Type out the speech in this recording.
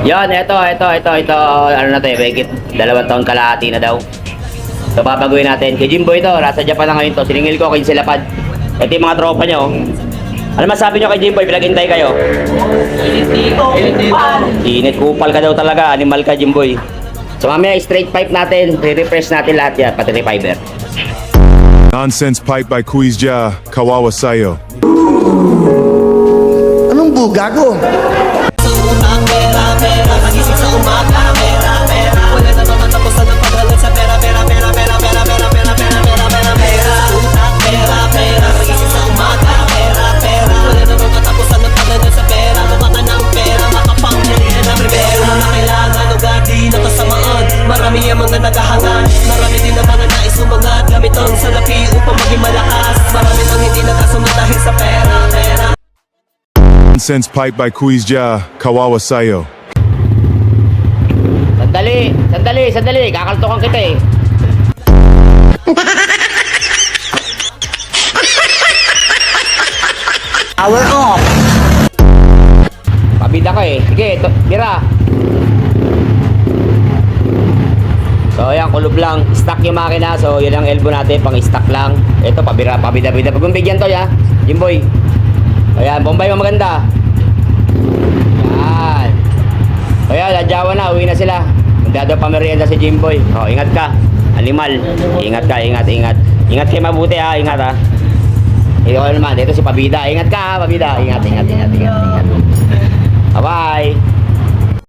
Yan, ito. Ano na to eh, Begit. 2 taon kalahati na daw. So, babaguhin natin. Kay Jimboy to, nasa Japan na ngayon to. Siningil ko kay Silapad. Ito yung mga tropa nyo. Ano masabi nyo kay Jimboy? Pinaghintay kayo. Init kupal ka daw talaga. Animal ka, Jimboy. So, mamaya straight pipe natin. Re-refresh natin lahat yan. Pati refiber. Nonsense pipe by Kuizja, Kawawa Sayo. Anong buga ko? Marami ang mga naghahangan, marami din ang mga nais umangat. Gamiton sa lapi upang maging malakas. Marami nang hindi nakasunod dahil sa pera. Nonsense pipe by Kuizja, Kawawa Sayo. Sandali. Kakaltukan kita eh. Power off. Pabida ka eh. Sige, tira. So ayan, kulob lang. Stock yung makina. So yun ang elbow natin, pang stock lang. Ito, pabida. Pag umbigyan to ya, Jimboy. Ayan, Bombay mo maganda. Yan. Ayan, adyawan na, uwi na sila. Magdado pa merienda si Jimboy. O, ingat ka. Animal. Ingat ka. Ingat kayo mabuti ha, ingat ha. Ito naman, dito si Pabida. Ingat ka ha, Pabida. Ingat. Bye-bye.